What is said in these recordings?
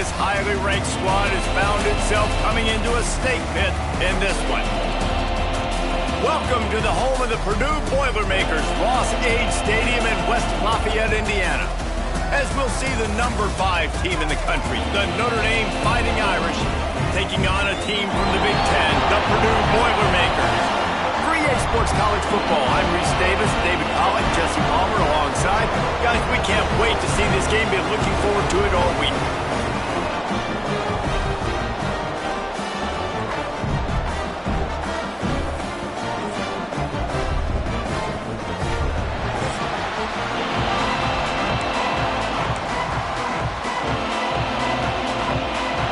this highly ranked squad has found itself coming into a snake pit in this one. Welcome to the home of the Purdue Boilermakers, Ross-Age Stadium in West Lafayette, Indiana. As we'll see the number 5 team in the country, the Notre Dame Fighting Irish, taking on a team from the Big Ten, the Purdue Boilermakers. 3A Sports College Football. I'm Reese Davis, David Pollock, Jesse Palmer alongside. Guys, we can't wait to see this game. Been looking forward to it all week.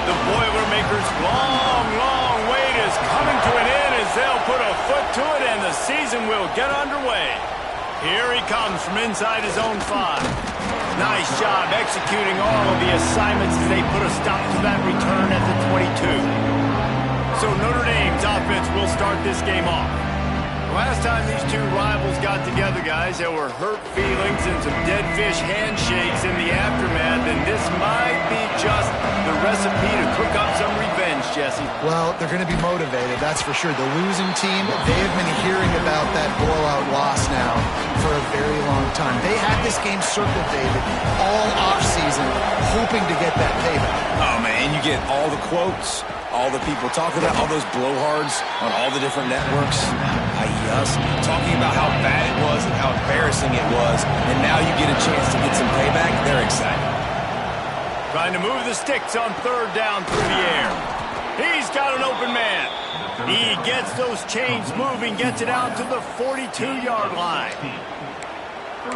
The Boilermakers' long wait is coming to an end as they'll put a foot to it and the season will get underway. Here he comes from inside his own 5. Nice job executing all of the assignments as they put a stop to that return at the 22. So Notre Dame's offense will start this game off. Last time these two rivals got together, guys, there were hurt feelings and some dead fish handshakes in the aftermath, and this might be just the recipe to cook up some revenge, Jesse. Well, they're going to be motivated, that's for sure. The losing team, they have been hearing about that blowout loss now for a very long time. They had this game circled, David, all offseason, hoping to get that payback. Oh, man, you get all the quotes, all the people talking about all those blowhards on all the different networks, i.e. us, talking about how bad it was and how embarrassing it was, and now you get a chance to get some payback. They're excited. Trying to move the sticks on 3rd down through the air. He's got an open man. He gets those chains moving, gets it out to the 42-yard line.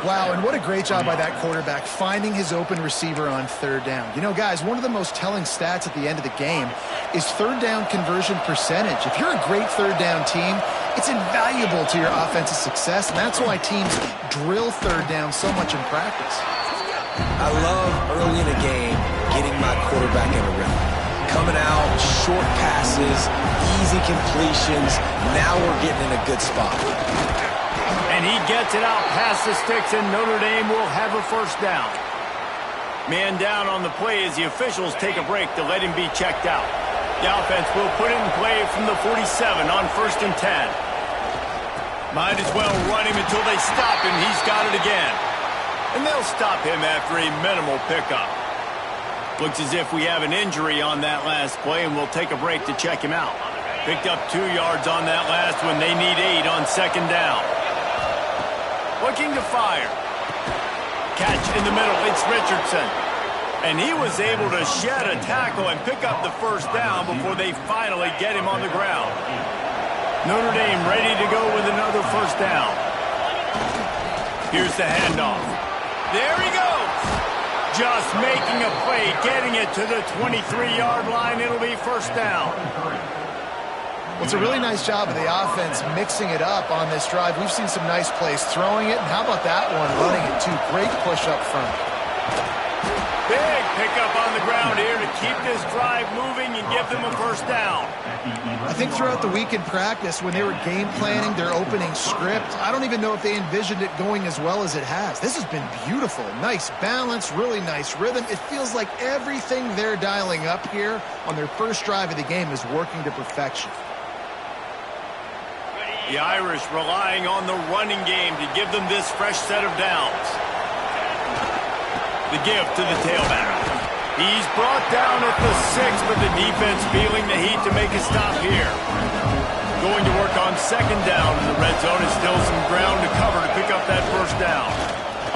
Wow, and what a great job by that quarterback finding his open receiver on 3rd down. You know, guys, one of the most telling stats at the end of the game is 3rd down conversion percentage. If you're a great 3rd down team, it's invaluable to your offensive success, and that's why teams drill 3rd down so much in practice. I love early in a game getting my quarterback in a rhythm. Coming out, short passes, easy completions. Now we're getting in a good spot. And he gets it out past the sticks, and Notre Dame will have a 1st down. Man down on the play as the officials take a break to let him be checked out. The offense will put it in play from the 47 on 1st and 10. Might as well run him until they stop him. He's got it again. And they'll stop him after a minimal pickup. Looks as if we have an injury on that last play, and we'll take a break to check him out. Picked up 2 yards on that last one. They need 8 on 2nd down. Looking to fire. Catch in the middle. It's Richardson. And he was able to shed a tackle and pick up the 1st down before they finally get him on the ground. Notre Dame ready to go with another 1st down. Here's the handoff. There he goes. Just making a play, getting it to the 23-yard line. It'll be 1st down. Well, it's a really nice job of the offense mixing it up on this drive. We've seen some nice plays throwing it, and how about that one running it too? Great push up front. Big pickup on the ground here to keep this drive moving and give them a 1st down. I think throughout the week in practice, when they were game planning their opening script, I don't even know if they envisioned it going as well as it has. This has been beautiful. Nice balance, really nice rhythm. It feels like everything they're dialing up here on their 1st drive of the game is working to perfection. The Irish relying on the running game to give them this fresh set of downs. The give to the tailback. He's brought down at the 6, but the defense feeling the heat to make a stop here. Going to work on 2nd down in the red zone. Is still some ground to cover to pick up that 1st down.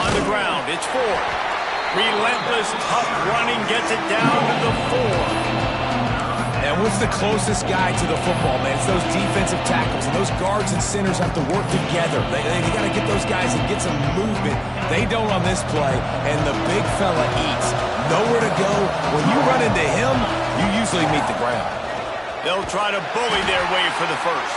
On the ground, it's 4. Relentless, tough running gets it down to the 4. And what's the closest guy to the football, man? It's those defensive tackles, and those guards and centers have to work together. They got to get those guys and get some movement. They don't on this play, and the big fella eats. Nowhere to go. When you run into him, you usually meet the ground. They'll try to bully their way for the 1st.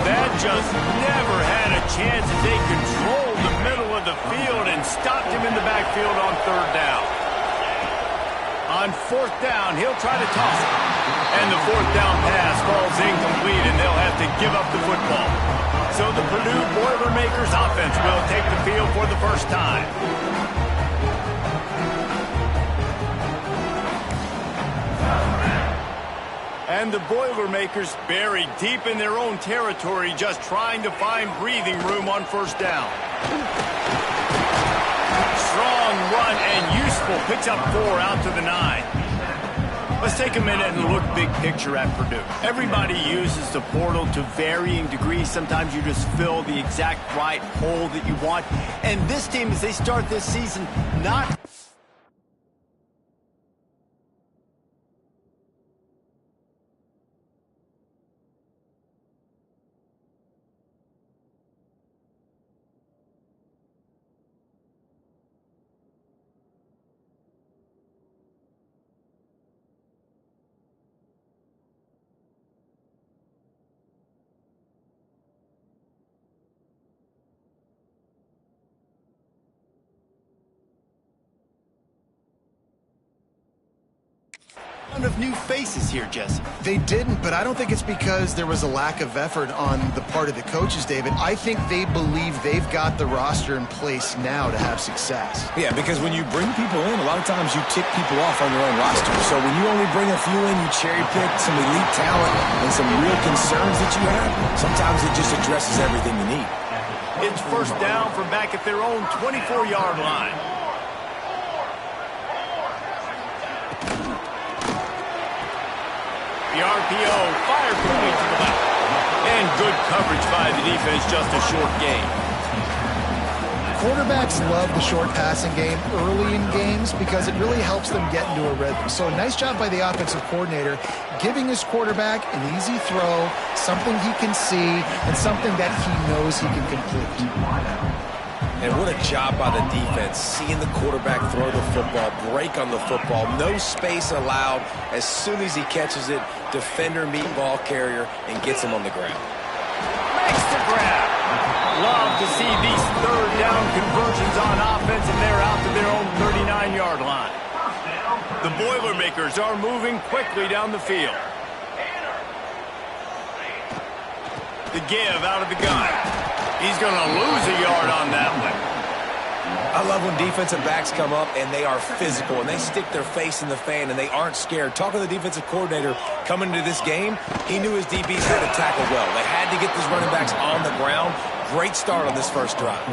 That just never had a chance as they controlled the middle of the field and stopped him in the backfield on 3rd down. On 4th down, he'll try to toss it. And the 4th down pass falls incomplete, and they'll have to give up the football. So the Purdue Boilermakers offense will take the field for the 1st time. And the Boilermakers buried deep in their own territory, just trying to find breathing room on first down. Strong run and useful. Picks up 4 out to the 9. Let's take a minute and look big picture at Purdue. Everybody uses the portal to varying degrees. Sometimes you just fill the exact right hole that you want. And this team, as they start this season, not... of new faces here, Jesse. They didn't, but I don't think it's because there was a lack of effort on the part of the coaches, David. I think they believe they've got the roster in place now to have success. Yeah, because when you bring people in, a lot of times you tick people off on your own roster. So when you only bring a few in, you cherry pick some elite talent and some real concerns that you have, sometimes it just addresses everything you need. It's first down from back at their own 24-yard line. The RPO fired quickly to the left. And good coverage by the defense, just a short gain. Quarterbacks love the short passing game early in games because it really helps them get into a rhythm. So nice job by the offensive coordinator giving his quarterback an easy throw, something he can see, and something that he knows he can complete. And what a job by the defense, seeing the quarterback throw the football, break on the football, no space allowed. As soon as he catches it, defender meet ball carrier and gets him on the ground. Makes the grab. Love to see these third down conversions on offense, and they're out to their own 39-yard line. The Boilermakers are moving quickly down the field. The give out of the gun. He's going to lose a yard on that one. I love when defensive backs come up and they are physical and they stick their face in the fan and they aren't scared. Talking to the defensive coordinator coming into this game, he knew his DBs had to tackle well. They had to get these running backs on the ground. Great start on this first drive.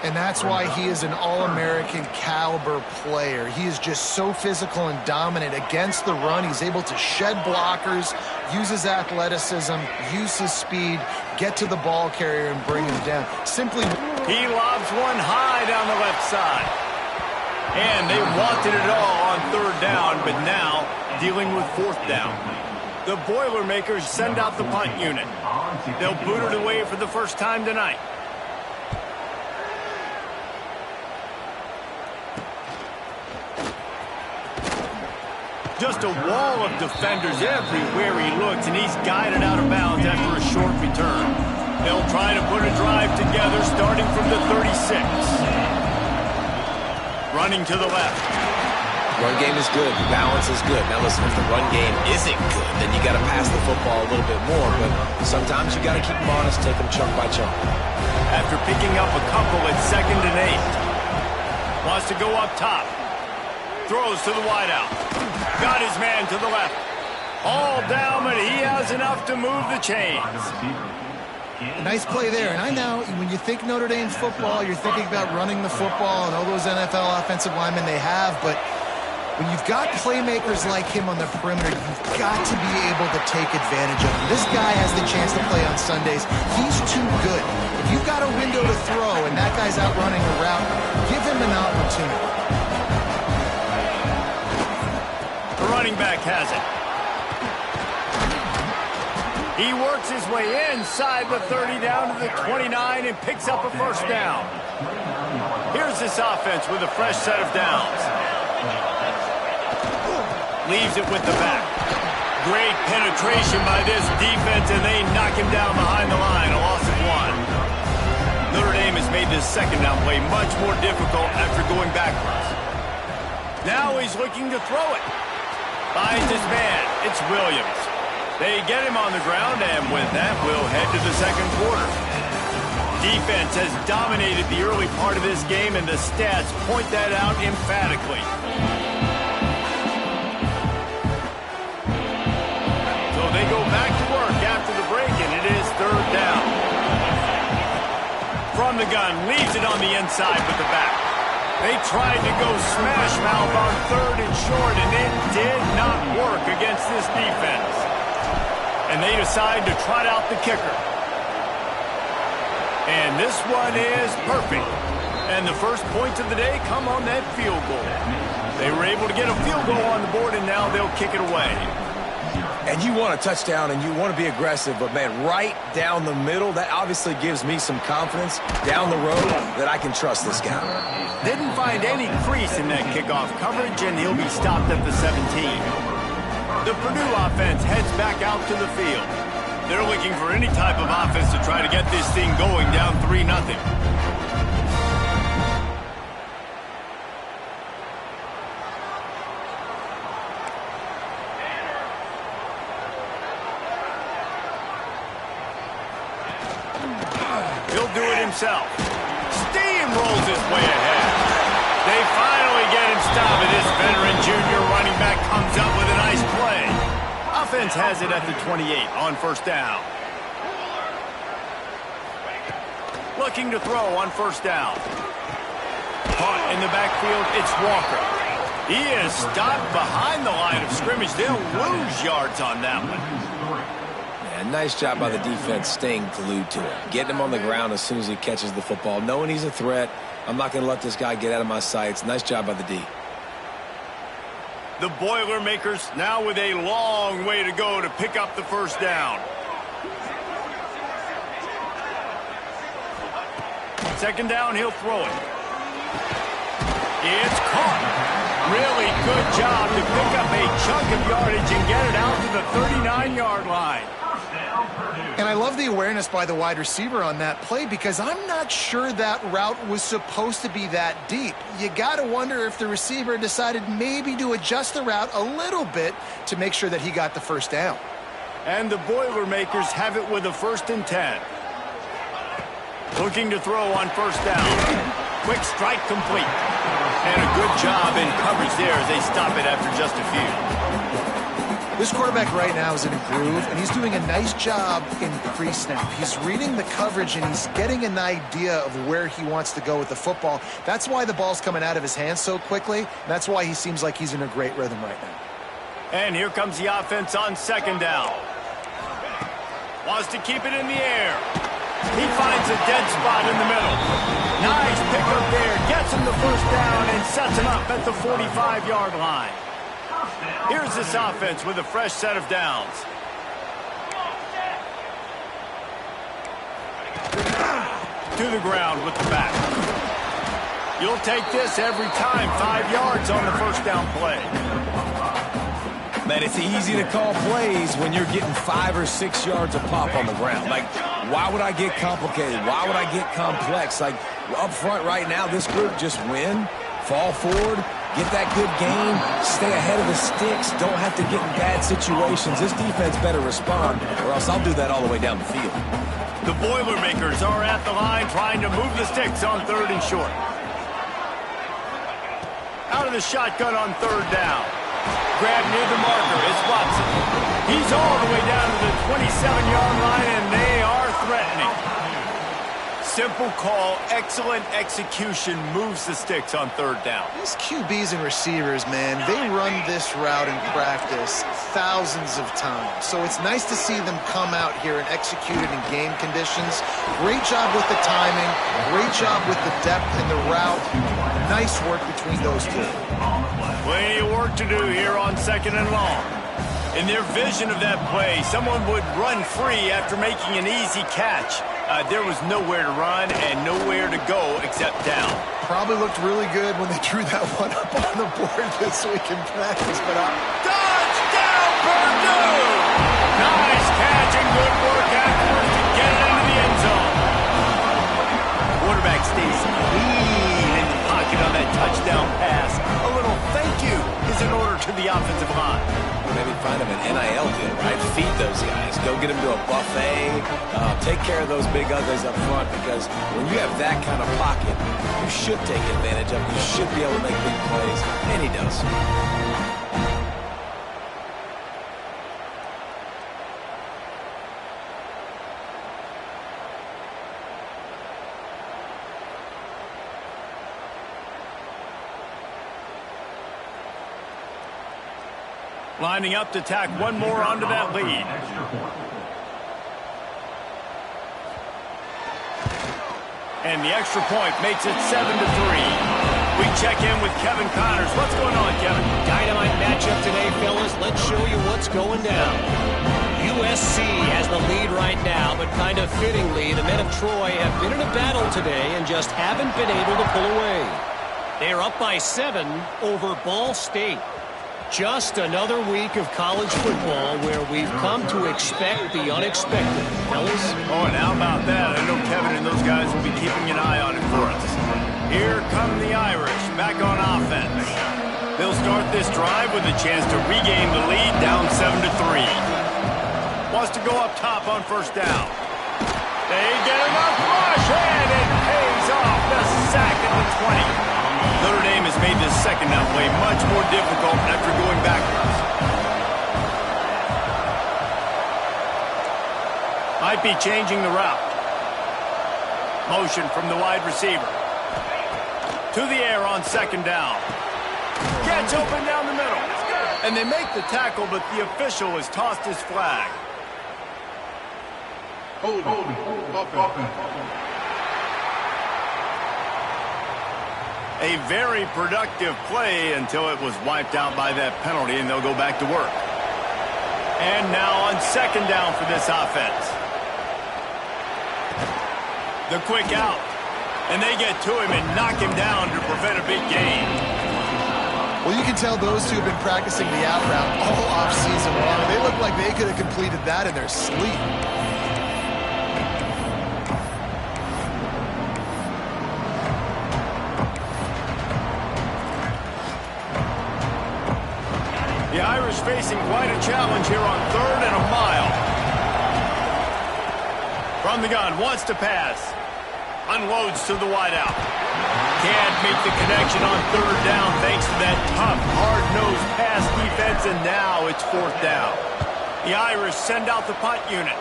And that's why he is an All-American caliber player. He is just so physical and dominant against the run. He's able to shed blockers, use his athleticism, use his speed, get to the ball carrier and bring him down. Simply... He lobs one high down the left side. And they wanted it all on third down, but now dealing with fourth down. The Boilermakers send out the punt unit. They'll boot it away for the first time tonight. Just a wall of defenders everywhere he looks, and he's guided out of bounds after a short return. They'll try to put a drive together starting from the 36. Running to the left. Run game is good. Balance is good. Now listen, if the run game isn't good, then you got to pass the football a little bit more. But sometimes you got to keep them honest, take them chunk by chunk. After picking up a couple at 2nd and 8. Wants to go up top. Throws to the wideout. Got his man to the left. All down, but he has enough to move the chains. Nice play there. And I know when you think Notre Dame football, you're thinking about running the football and all those NFL offensive linemen they have. But when you've got playmakers like him on the perimeter, you've got to be able to take advantage of him. This guy has the chance to play on Sundays. He's too good. If you've got a window to throw and that guy's out running a route, give him an opportunity. The running back has it. He works his way inside the 30 down to the 29 and picks up a first down. Here's this offense with a fresh set of downs. Leaves it with the back. Great penetration by this defense, and they knock him down behind the line. A loss of 1. Notre Dame has made this second down play much more difficult after going backwards. Now he's looking to throw it. Finds his man. It's Williams. They get him on the ground, and with that, we'll head to the second quarter. Defense has dominated the early part of this game, and the stats point that out emphatically. the gun, leaves it on the inside with the back. They tried to go smash mouth on 3rd and short, and it did not work against this defense. And they decide to trot out the kicker. And this one is perfect. And the first points of the day come on that field goal. They were able to get a field goal on the board, and now they'll kick it away. And you want a touchdown, and you want to be aggressive, but, man, right down the middle, that obviously gives me some confidence down the road that I can trust this guy. Didn't find any crease in that kickoff coverage, and he'll be stopped at the 17. The Purdue offense heads back out to the field. They're looking for any type of offense to try to get this thing going down 3-0. He'll do it himself. Steamrolls his way ahead. They finally get him stopped, and this veteran junior running back comes up with a nice play. Offense has it at the 28 on 1st down. Looking to throw on 1st down. Caught in the backfield, it's Walker. He is stopped behind the line of scrimmage. They'll lose yards on that one. Yeah, nice job by the defense staying glued to him. Getting him on the ground as soon as he catches the football. Knowing he's a threat, I'm not going to let this guy get out of my sights. Nice job by the D. The Boilermakers now with a long way to go to pick up the 1st down. 2nd down, he'll throw it. It's caught. Really good job to pick up a chunk of yardage and get it out to the 39-yard line. And I love the awareness by the wide receiver on that play because I'm not sure that route was supposed to be that deep. You got to wonder if the receiver decided maybe to adjust the route a little bit to make sure that he got the 1st down. And the Boilermakers have it with a 1st and 10. Looking to throw on 1st down. Quick strike complete. And a good job in coverage there as they stop it after just a few. This quarterback right now is in a groove, and he's doing a nice job in pre-snap. He's reading the coverage, and he's getting an idea of where he wants to go with the football. That's why the ball's coming out of his hands so quickly. That's why he seems like he's in a great rhythm right now. And here comes the offense on 2nd down. Wants to keep it in the air. He finds a dead spot in the middle. Nice pickup there. Gets him the 1st down and sets him up at the 45-yard line. Here's this offense with a fresh set of downs. To the ground with the back. You'll take this every time. 5 yards on the 1st down play. Man, it's easy to call plays when you're getting 5 or 6 yards of pop on the ground. Like, why would I get complicated? Why would I get complex? Like, up front right now, this group just win, fall forward, get that good game, stay ahead of the sticks, don't have to get in bad situations. This defense better respond, or else I'll do that all the way down the field. The Boilermakers are at the line trying to move the sticks on 3rd and short. Out of the shotgun on 3rd down. Grab near the marker is Watson. He's all the way down to the 27-yard line, and they are threatening. Simple call, excellent execution, moves the sticks on 3rd down. These QBs and receivers, man, they run this route in practice thousands of times. So it's nice to see them come out here and execute it in game conditions. Great job with the timing, great job with the depth and the route. Nice work between those two. Plenty of work to do here on 2nd and long. In their vision of that play, someone would run free after making an easy catch. There was nowhere to run and nowhere to go except down. Probably looked really good when they drew that one up on the board this week in practice. But touchdown, Purdue! Nice catch and good work afterwards to get it into the end zone. Quarterback stays clean in the pocket on that touchdown pass. A little thank you is in order to the offensive line. Maybe find them an NIL deal, right? Feed those guys. Go get them to a buffet. Take care of those big uglies up front, because when you have that kind of pocket, you should take advantage of it. You should be able to make big plays, and he does. Lining up to tack one more onto that lead. And the extra point makes it 7-3. We check in with Kevin Connors. What's going on, Kevin? Dynamite matchup today, fellas. Let's show you what's going down. USC has the lead right now, but kind of fittingly, the men of Troy have been in a battle today and just haven't been able to pull away. They're up by 7 over Ball State. Just another week of college football where we've come to expect the unexpected, fellas. Oh, and how about that? I know Kevin and those guys will be keeping an eye on it for us. Here come the Irish, back on offense. They'll start this drive with a chance to regain the lead, down 7-3. Wants to go up top on first down. They get enough rush, and it pays off. The sack at the 20. Notre Dame has made this second down play much more difficult after going backwards. Might be changing the route. Motion from the wide receiver. To the air on second down. Gets open down the middle. And they make the tackle, but the official has tossed his flag. Hold on. A very productive play until it was wiped out by that penalty, and they'll go back to work. And now on second down for this offense. The quick out. And they get to him and knock him down to prevent a big gain. Well, you can tell those two have been practicing the out route all offseason long. They look like they could have completed that in their sleep. The Irish facing quite a challenge here on 3rd and a mile. From the gun, wants to pass. Unloads to the wideout. Can't make the connection on 3rd down thanks to that tough, hard-nosed pass defense, and now it's 4th down. The Irish send out the punt unit.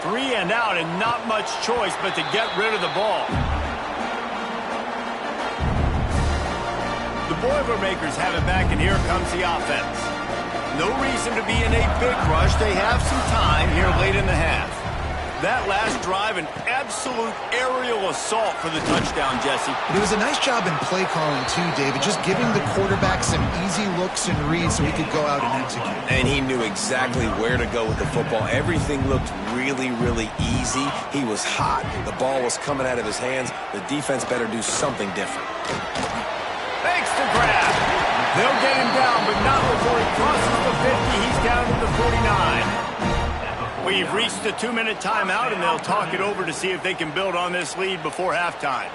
3 and out, and not much choice but to get rid of the ball. The Boilermakers have it back, and here comes the offense. No reason to be in a big rush. They have some time here late in the half. That last drive, an absolute aerial assault for the touchdown, Jesse. But it was a nice job in play calling, too, David, just giving the quarterback some easy looks and reads so he could go out and execute. And he knew exactly where to go with the football. Everything looked really, really easy. He was hot. The ball was coming out of his hands. The defense better do something different. Thanks to grab. They'll get him down, but not before he crosses the 50. He's down to the 49. We've reached the 2-minute timeout, and they'll talk it over to see if they can build on this lead before halftime.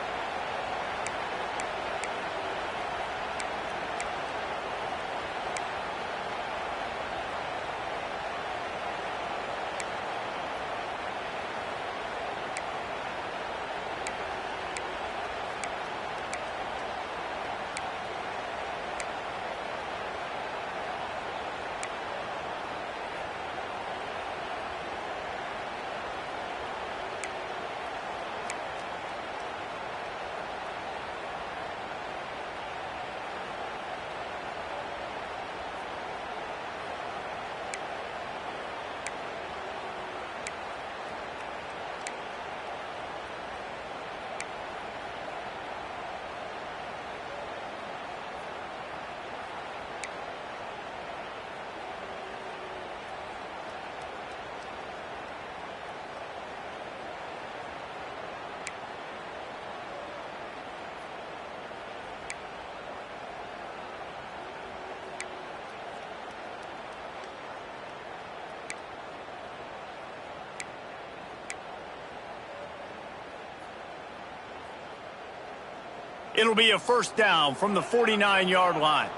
It'll be a first down from the 49-yard line.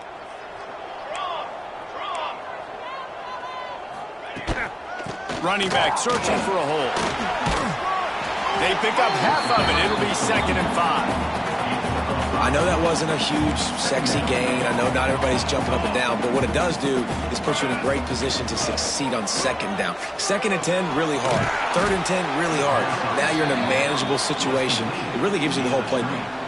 Running back searching for a hole. They pick up half of it. It'll be 2nd and 5. I know that wasn't a huge, sexy gain. I know not everybody's jumping up and down, but what it does do is put you in a great position to succeed on 2nd down. 2nd and 10, really hard. 3rd and 10, really hard. Now you're in a manageable situation. It really gives you the whole playbook.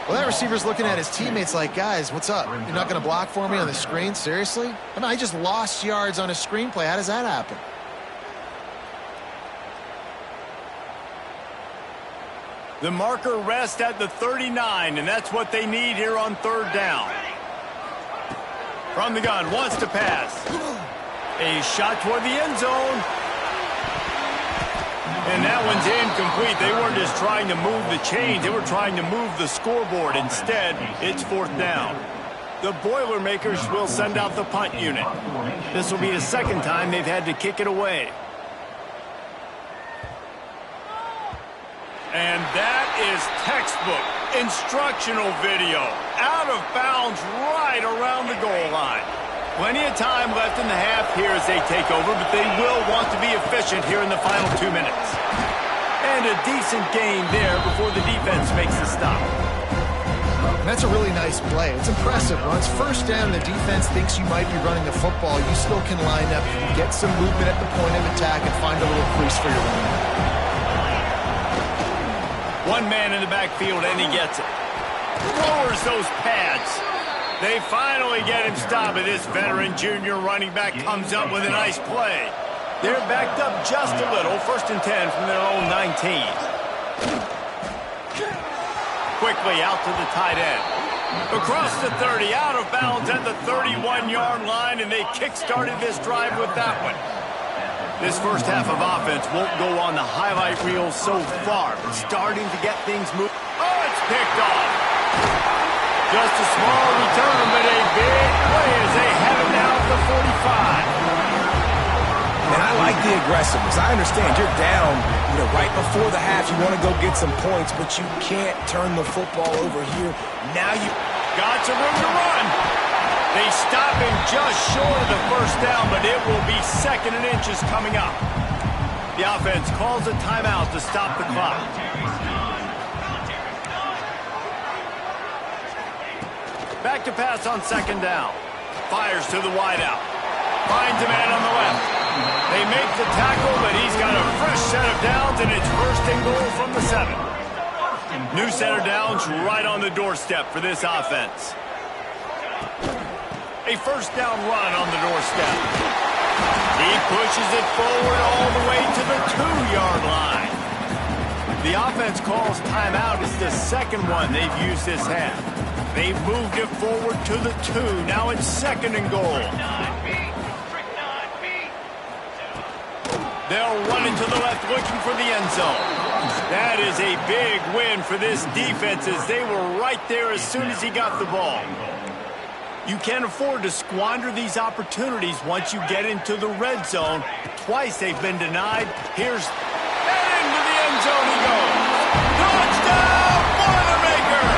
Well, that receiver's looking at his teammates like, guys, what's up? You're not going to block for me on the screen? Seriously? I mean, I just lost yards on a screenplay. How does that happen? The marker rests at the 39, and that's what they need here on third down. From the gun, wants to pass. A shot toward the end zone. And that one's incomplete. They weren't just trying to move the chains. They were trying to move the scoreboard. Instead, it's fourth down. The Boilermakers will send out the punt unit. This will be the second time they've had to kick it away. And that is textbook instructional video. Out of bounds right around the goal line. Plenty of time left in the half here as they take over, but they will want to be efficient here in the final 2 minutes. And a decent gain there before the defense makes the stop. That's a really nice play. It's impressive. Once first down, the defense thinks you might be running the football. You still can line up, get some movement at the point of attack, and find a little crease for your running. One man in the backfield, and he gets it. Lowers those pads. They finally get him stopped, and this veteran junior running back comes up with a nice play. They're backed up just a little. 1st and 10 from their own 19. Quickly out to the tight end. Across the 30, out of bounds at the 31-yard line, and they kick-started this drive with that one. This first half of offense won't go on the highlight reel so far, but starting to get things moving. Oh, it's picked off. Just a small return, but a big play as they have it now at the 45. And I like the aggressiveness. I understand you're down, right before the half. You want to go get some points, but you can't turn the football over here. Now you got some room to run. They stop him just short of the first down, but it will be 2nd and inches coming up. The offense calls a timeout to stop the clock. Back to pass on 2nd down. Fires to the wideout. Finds a man on the left. They make the tackle, but he's got a fresh set of downs, and it's 1st and goal from the 7. New set of downs right on the doorstep for this offense. A 1st down run on the doorstep. He pushes it forward all the way to the 2-yard line. The offense calls timeout. It's the second one they've used this half. They've moved it forward to the 2. Now it's 2nd and goal. They'll run into the left looking for the end zone. That is a big win for this defense as they were right there as soon as he got the ball. You can't afford to squander these opportunities once you get into the red zone. Twice they've been denied. Here's into the end zone he goes. Touchdown, Boilermakers!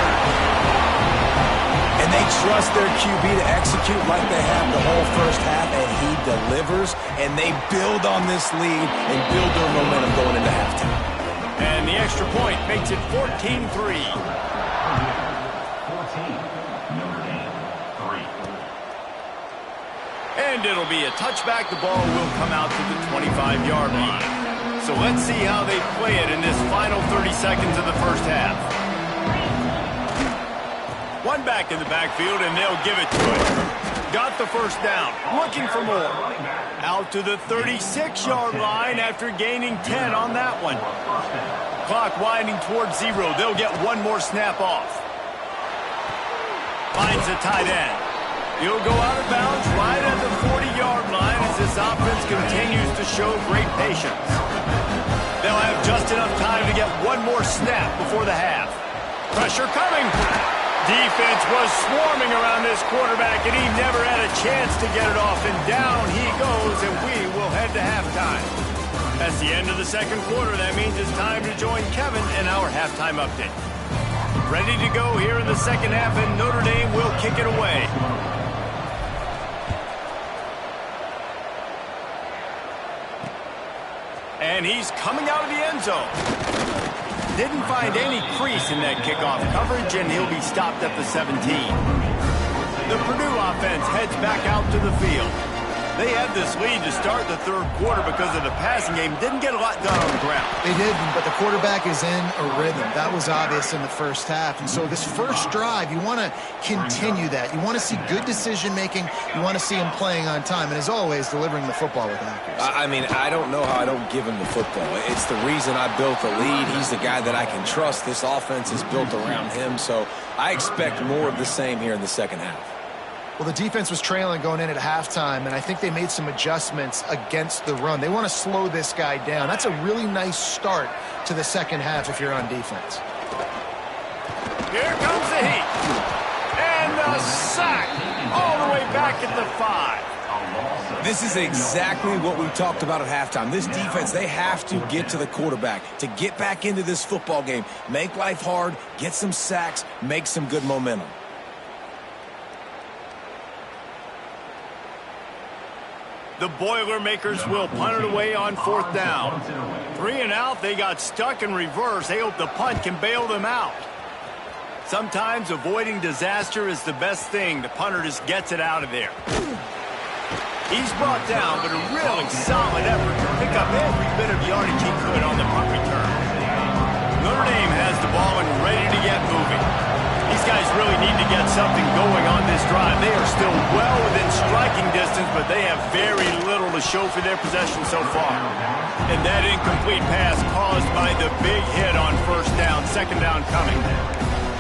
And they trust their QB to execute like they have the whole first half, and he delivers, and they build on this lead and build their momentum going into halftime. And the extra point makes it 14-3. And it'll be a touchback. The ball will come out to the 25-yard line. So let's see how they play it in this final 30 seconds of the first half. One back in the backfield, and they'll give it to it. Got the first down. Looking for more. Out to the 36-yard line after gaining 10 on that one. Clock winding towards 0. They'll get one more snap off. Finds a tight end. He'll go out of bounds right at the 40-yard line as this offense continues to show great patience. They'll have just enough time to get one more snap before the half. Pressure coming. Defense was swarming around this quarterback, and he never had a chance to get it off. And down he goes, and we will head to halftime. That's the end of the second quarter. That means it's time to join Kevin in our halftime update. Ready to go here in the second half, and Notre Dame will kick it away. And he's coming out of the end zone. Didn't find any crease in that kickoff coverage, and he'll be stopped at the 17. The Purdue offense heads back out to the field. They had this lead to start the third quarter because of the passing game. Didn't get a lot done on the ground. They didn't, but the quarterback is in a rhythm. That was obvious in the first half. And so this first drive, you want to continue that. You want to see good decision-making. You want to see him playing on time. And as always, delivering the football with accuracy. I mean, I don't know how I don't give him the football. It's the reason I built the lead. He's the guy that I can trust. This offense is built around him. So I expect more of the same here in the second half. Well, the defense was trailing going in at halftime, and I think they made some adjustments against the run. They want to slow this guy down. That's a really nice start to the second half if you're on defense. Here comes the heat. And the sack all the way back at the 5. This is exactly what we talked about at halftime. This defense, they have to get to the quarterback to get back into this football game. Make life hard, get some sacks, make some good momentum. The Boilermakers will punt it away on fourth down. 3 and out, they got stuck in reverse. They hope the punt can bail them out. Sometimes avoiding disaster is the best thing. The punter just gets it out of there. He's brought down, but a really solid effort to pick up every bit of yardage he could on the punt return. Notre Dame has the ball and ready to get moving. These guys really need to get something going on this drive. They are still well within striking distance, but they have very little to show for their possession so far. And that incomplete pass caused by the big hit on first down, second down coming.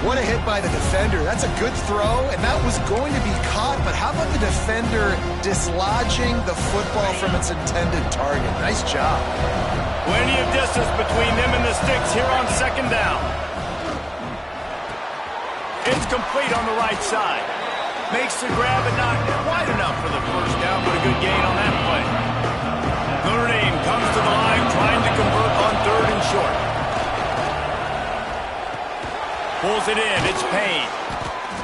What a hit by the defender. That's a good throw, and that was going to be caught, but how about the defender dislodging the football from its intended target? Nice job. Plenty of distance between them and the sticks here on second down. It's complete on the right side. Makes the grab, but not quite enough for the first down, but a good gain on that play. Notre Dame comes to the line trying to convert on third and short. Pulls it in. It's Payne.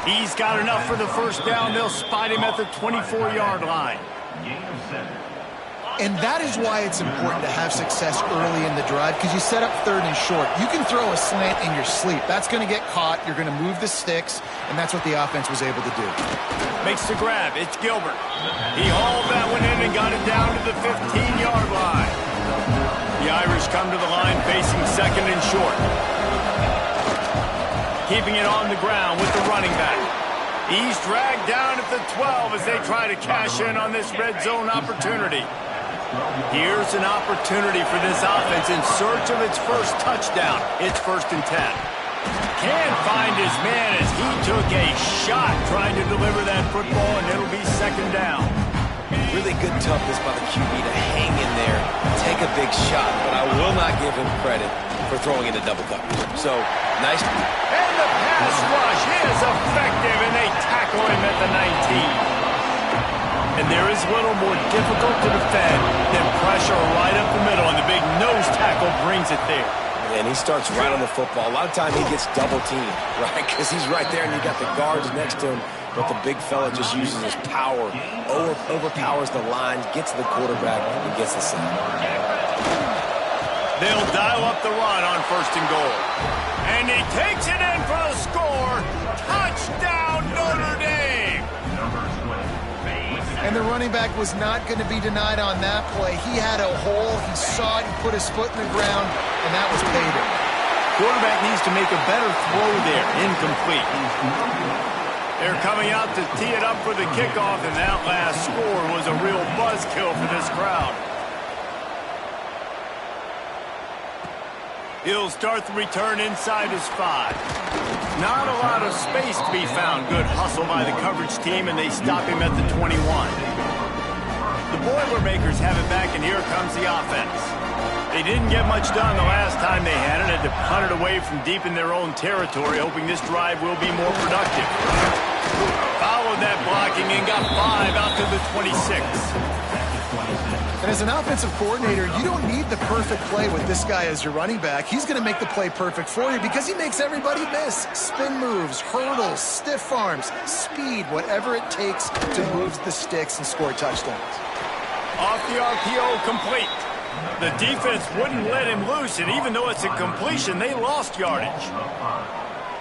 He's got enough for the first down. They'll spot him at the 24-yard line. And that is why it's important to have success early in the drive, because you set up third and short. You can throw a slant in your sleep. That's going to get caught. You're going to move the sticks, and that's what the offense was able to do. Makes the grab. It's Gilbert. He hauled that one in and got it down to the 15-yard line. The Irish come to the line facing second and short. Keeping it on the ground with the running back. He's dragged down at the 12 as they try to cash in on this red zone opportunity. Here's an opportunity for this offense in search of its first touchdown. It's 1st and 10. Can't find his man as he took a shot trying to deliver that football, and it'll be second down. Really good toughness by the QB to hang in there, take a big shot, but I will not give him credit for throwing into double coverage. So, nice. And the pass rush is effective, and they tackle him at the 19. And there is a little more difficult to defend than pressure right up the middle, and the big nose tackle brings it there. And he starts right on the football. A lot of time he gets double teamed, right? Because he's right there, and you got the guards next to him. But the big fella just uses his power, overpowers the line, gets to the quarterback, and gets the sack. They'll dial up the run on 1st and goal. And he takes it in for a score. Touchdown, Notre Dame! And the running back was not going to be denied on that play. He had a hole. He saw it. He put his foot in the ground, and that was paid him. Quarterback needs to make a better throw there. Incomplete. They're coming out to tee it up for the kickoff, and that last score was a real buzzkill for this crowd. He'll start the return inside his 5. Not a lot of space to be found. Good hustle by the coverage team, and they stop him at the 21. The Boilermakers have it back, and here comes the offense. They didn't get much done the last time they had it. Had to punt it away from deep in their own territory, hoping this drive will be more productive. Followed that blocking and got 5 out to the 26. And as an offensive coordinator, you don't need the perfect play with this guy as your running back. He's going to make the play perfect for you because he makes everybody miss. Spin moves, hurdles, stiff arms, speed, whatever it takes to move the sticks and score touchdowns. Off the RPO, complete. The defense wouldn't let him loose, and even though it's a completion, they lost yardage.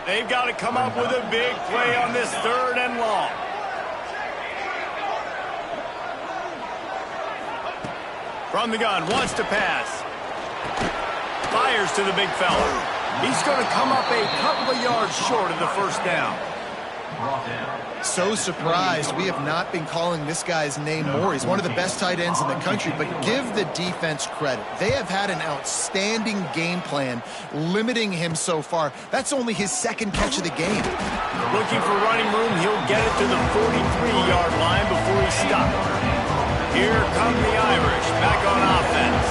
They've got to come up with a big play on this 3rd and long. From the gun, wants to pass. Fires to the big fella. He's going to come up a couple of yards short of the first down. So surprised we have not been calling this guy's name more. He's one of the best tight ends in the country, but give the defense credit. They have had an outstanding game plan limiting him so far. That's only his second catch of the game. Looking for running room, he'll get it to the 43-yard line before he's stopped. Here come the Irish, back on offense.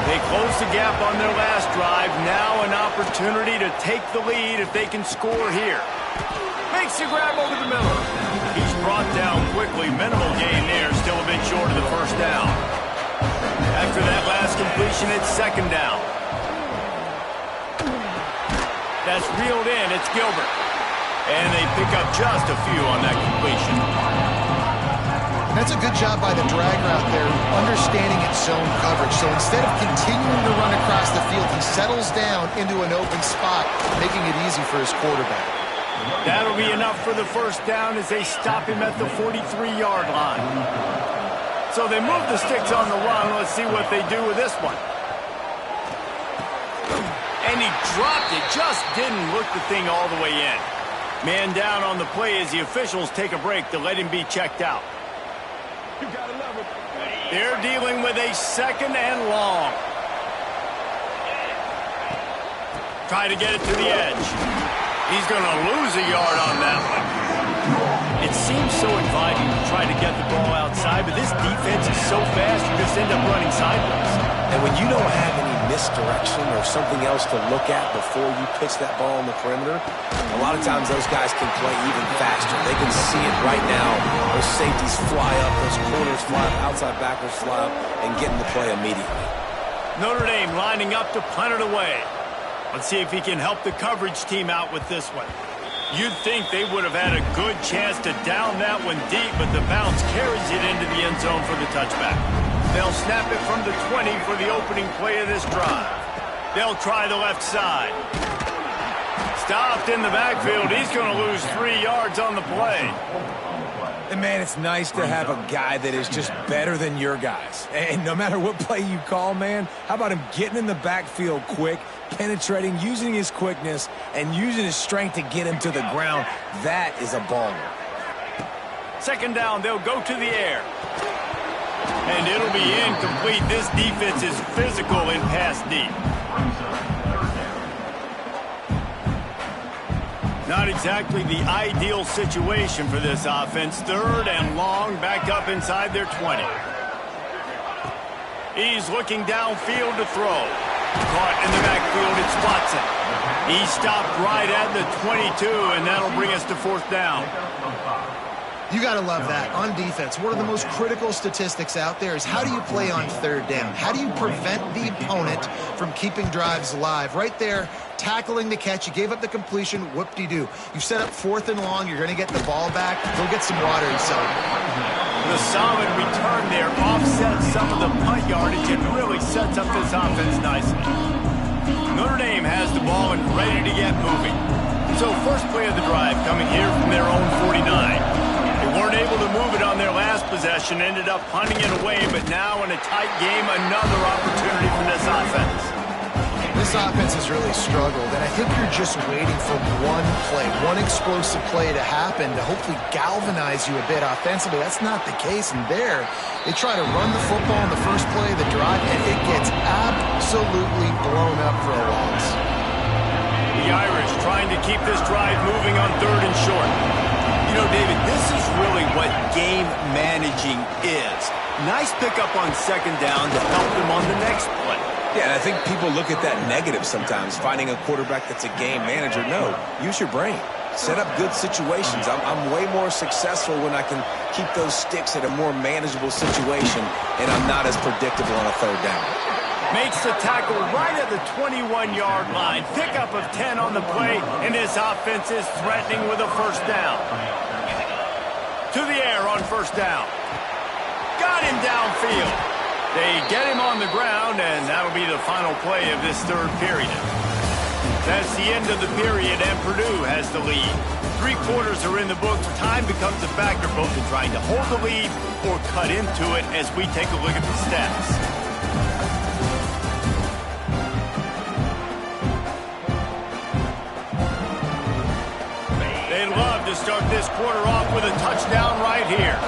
They close the gap on their last drive. Now an opportunity to take the lead if they can score here. Makes the grab over the middle. He's brought down quickly. Minimal gain there, still a bit short of the first down. After that last completion, it's second down. That's reeled in. It's Gilbert. And they pick up just a few on that completion. That's a good job by the drag route there, understanding its zone coverage. So instead of continuing to run across the field, he settles down into an open spot, making it easy for his quarterback. That'll be enough for the first down as they stop him at the 43-yard line. So they move the sticks on the run. Let's see what they do with this one. And he dropped it. Just didn't look the thing all the way in. Man down on the play as the officials take a break to let him be checked out. They're dealing with a second and long. Try to get it to the edge. He's going to lose a yard on that one. It seems so inviting to try to get the ball outside, but this defense is so fast you just end up running sideways. And when you don't have any misdirection or something else to look at before you pitch that ball on the perimeter, a lot of times those guys can play even faster. They can see it right now. Those safeties fly up, those corners fly up, outside backers fly up, and get in the play immediately. Notre Dame lining up to punt it away. Let's see if he can help the coverage team out with this one. You'd think they would have had a good chance to down that one deep, but the bounce carries it into the end zone for the touchback. They'll snap it from the 20 for the opening play of this drive. They'll try the left side. Stopped in the backfield. He's going to lose 3 yards on the play. And, man, it's nice to have a guy that is just better than your guys. And no matter what play you call, man, how about him getting in the backfield quick, penetrating, using his quickness, and using his strength to get him to the ground? That is a baller. Second down, they'll go to the air. And it'll be incomplete. This defense is physical in pass deep. Not exactly the ideal situation for this offense. Third and long, back up inside their 20. He's looking downfield to throw. Caught in the backfield, it's Watson. He stopped right at the 22, and that'll bring us to fourth down. You got to love that. On defense, one of the most critical statistics out there is how do you play on third down? How do you prevent the opponent from keeping drives alive? Right there, tackling the catch. You gave up the completion. Whoop-de-doo. You set up fourth and long. You're going to get the ball back. Go get some water and sell it. The solid return there offsets some of the punt yardage and really sets up this offense nicely. Notre Dame has the ball and ready to get moving. So first play of the drive coming here from their own 49. They weren't able to move it on their last possession, ended up punting it away, but now in a tight game, another opportunity for this offense. This offense has really struggled, and I think you're just waiting for one play, one explosive play to happen to hopefully galvanize you a bit offensively. That's not the case, and there, they try to run the football in the first play of the drive, and it gets absolutely blown up for a loss. The Irish trying to keep this drive moving on third and short. You know, David, this is really what game managing is. Nice pickup on second down to help them on the next play. Yeah, and I think people look at that negative sometimes, finding a quarterback that's a game manager. No, use your brain. Set up good situations. I'm way more successful when I can keep those sticks at a more manageable situation, and I'm not as predictable on a third down. Makes the tackle right at the 21-yard line. Pickup of 10 on the play, and this offense is threatening with a first down. To the air on first down. Got him downfield. They get him on the ground, and that'll be the final play of this third period. That's the end of the period, and Purdue has the lead. 3 quarters are in the books. Time becomes a factor both in trying to hold the lead or cut into it as we take a look at the stats. They'd love to start this quarter off with a touchdown right here.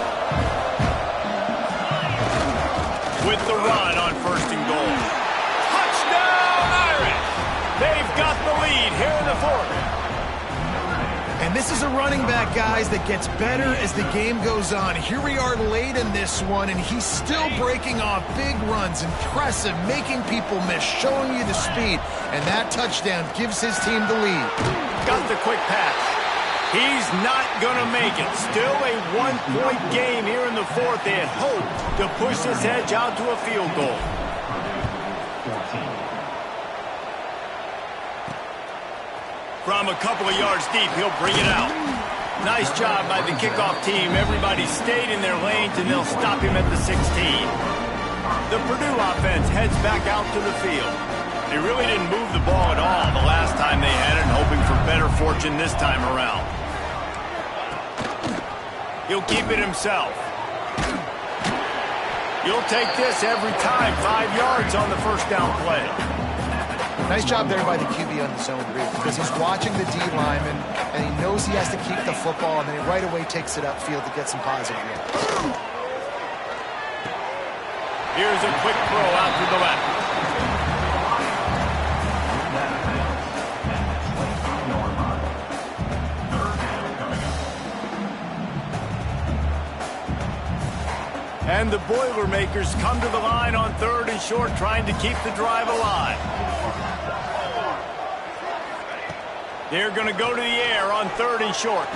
With the run on 1st and goal. Touchdown, Irish! They've got the lead here in the 4th. And this is a running back, guys, that gets better as the game goes on. Here we are late in this one, and he's still breaking off big runs. Impressive, making people miss, showing you the speed. And that touchdown gives his team the lead. Got the quick pass. He's not going to make it. Still a 1-point game here in the 4th. They had hoped to push this edge out to a field goal. From a couple of yards deep, he'll bring it out. Nice job by the kickoff team. Everybody stayed in their lanes, and they'll stop him at the 16. The Purdue offense heads back out to the field. They really didn't move the ball at all the last time they had it, hoping for better fortune this time around. He'll keep it himself. You'll take this every time. 5 yards on the 1st down play. Nice job there by the QB on the zone read, because he's watching the D lineman, and he knows he has to keep the football, and then he right away takes it upfield to get some positive yards. Here's a quick throw out to the left. And the Boilermakers come to the line on 3rd and short, trying to keep the drive alive. They're going to go to the air on 3rd and short.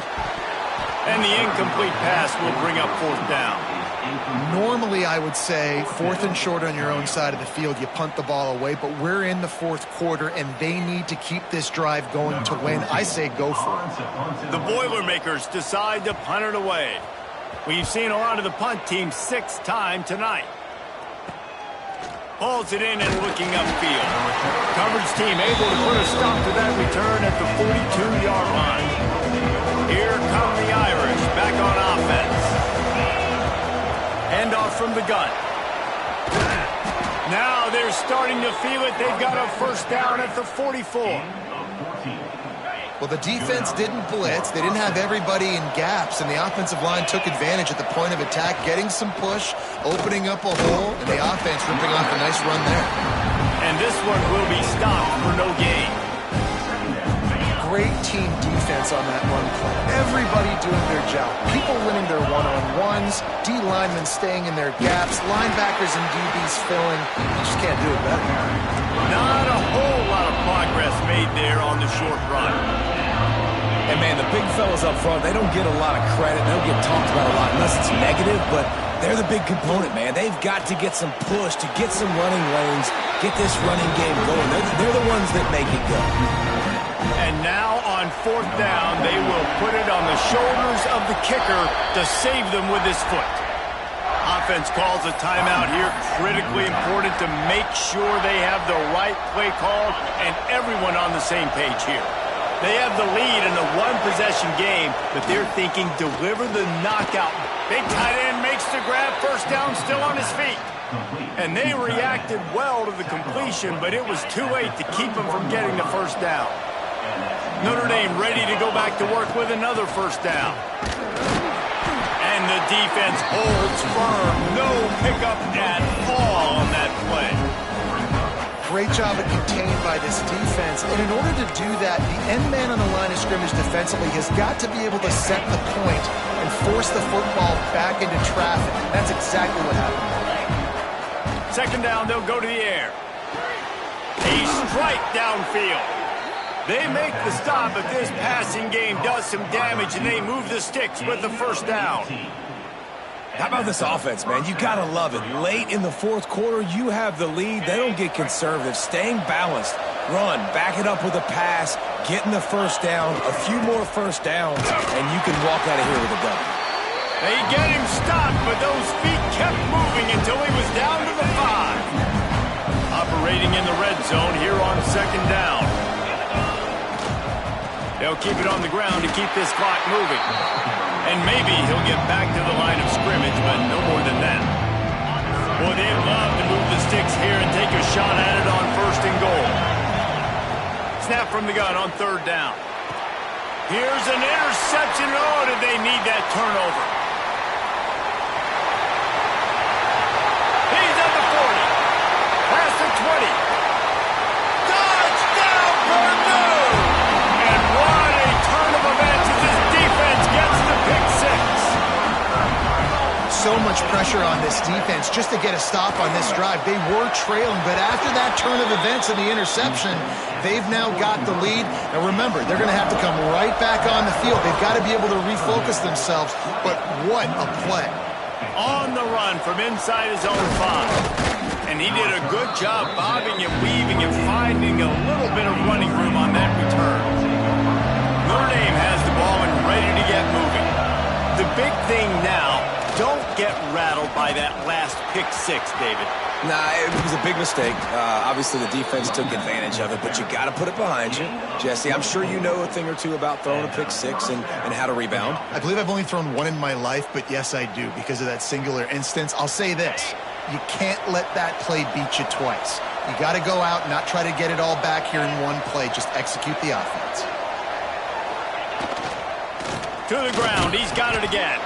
And the incomplete pass will bring up 4th down. Normally, I would say 4th and short on your own side of the field, you punt the ball away, but we're in the 4th quarter, and they need to keep this drive going to win. I say go for it. The Boilermakers decide to punt it away. We've seen a lot of the punt team 6 times tonight. Hauls it in and looking upfield. Coverage team able to put a stop to that return at the 42-yard line. Here come the Irish back on offense. Handoff from the gun. Now they're starting to feel it. They've got a 1st down at the 44. Well, the defense didn't blitz. They didn't have everybody in gaps, and the offensive line took advantage at the point of attack, getting some push, opening up a hole, and the offense ripping off a nice run there. And this one will be stopped for no gain. Great team defense on that run play. Everybody doing their job. People winning their one-on-ones, D linemen staying in their gaps, linebackers and DBs filling. You just can't do it better. Not a whole lot of progress made there on the short run. And, man, the big fellas up front, they don't get a lot of credit. They don't get talked about a lot unless it's negative, but they're the big component, man. They've got to get some push, to get some running lanes, get this running game going. They're the ones that make it go. And now on 4th down, they will put it on the shoulders of the kicker to save them with his foot. Offense calls a timeout here. Critically important to make sure they have the right play called and everyone on the same page here. They have the lead in a 1-possession game, but they're thinking deliver the knockout. Big tight end makes the grab. 1st down, still on his feet. And they reacted well to the completion, but it was too late to keep them from getting the 1st down. Notre Dame ready to go back to work with another 1st down. And the defense holds firm. No pickup at all on that play. Great job of contained by this defense. And in order to do that, the end man on the line of scrimmage defensively has got to be able to set the point and force the football back into traffic. That's exactly what happened. 2nd down, they'll go to the air. A strike downfield. They make the stop, but this passing game does some damage, and they move the sticks with the 1st down. How about this offense, man? You got to love it. Late in the 4th quarter, you have the lead. They don't get conservative. Staying balanced. Run, back it up with a pass, getting the 1st down, a few more 1st downs, and you can walk out of here with a W. They get him stopped, but those feet kept moving until he was down to the 5. Operating in the red zone here on 2nd down. They'll keep it on the ground to keep this clock moving. And maybe he'll get back to the line of scrimmage, but no more than that. Boy, they'd love to move the sticks here and take a shot at it on 1st and goal. Snap from the gun on 3rd down. Here's an interception. Oh, did they need that turnover? He's at the 40. Past the 20. Touchdown, Purdue! And what a turn of events as this defense gets the pick 6. So much pressure on this defense just to get a stop on this drive. They were trailing, but after that turn of events and the interception, they've now got the lead. And remember, they're going to have to come right back on the field. They've got to be able to refocus themselves, but what a play. On the run from inside his own 5. And he did a good job bobbing and weaving and finding a little bit of running room on that return. Notre Dame has the ball and ready to get moving. The big thing now, don't get rattled by that last pick 6, David. Nah, it was a big mistake. Obviously, the defense took advantage of it, but you got to put it behind you. Jesse, I'm sure you know a thing or two about throwing a pick 6 and how to rebound. I believe I've only thrown one in my life, but yes, I do because of that singular instance. I'll say this. You can't let that play beat you twice. You got to go out and not try to get it all back here in one play. Just execute the offense. To the ground. He's got it again.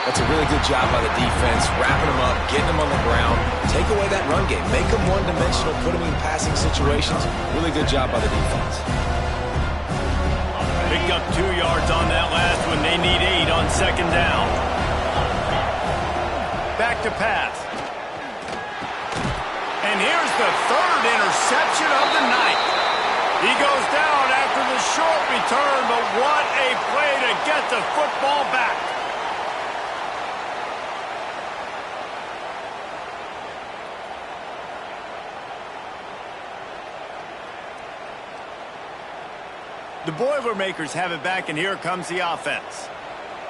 That's a really good job by the defense, wrapping them up, getting them on the ground, take away that run game, make them one-dimensional, put them in passing situations. Really good job by the defense. Picked up 2 yards on that last one. They need 8 on 2nd down. Back to pass. And here's the 3rd interception of the night. He goes down after the short return, but what a play to get the football back. The Boilermakers have it back, and here comes the offense.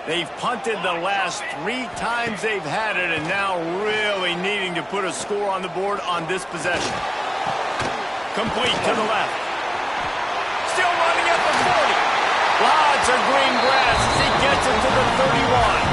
They've punted the last 3 times they've had it, and now really needing to put a score on the board on this possession. Complete to the left. Still running at the 40. Lots of green grass as he gets it to the 31.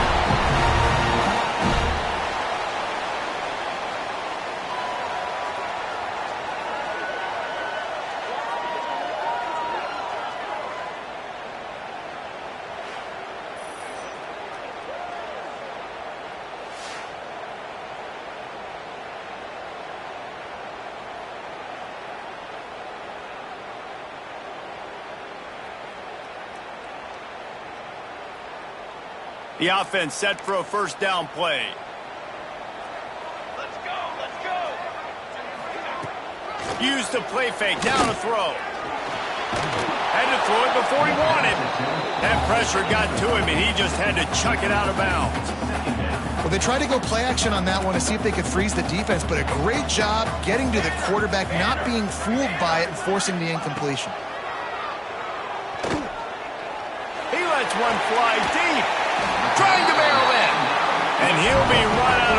The offense set for a 1st down play. Let's go, let's go. Used the play fake, down to throw. Had to throw it before he wanted. That pressure got to him, and he just had to chuck it out of bounds. Well, they tried to go play action on that one to see if they could freeze the defense, but a great job getting to the quarterback, not being fooled by it, and forcing the incompletion. He lets one fly deep. Trying to barrel in. And he'll be run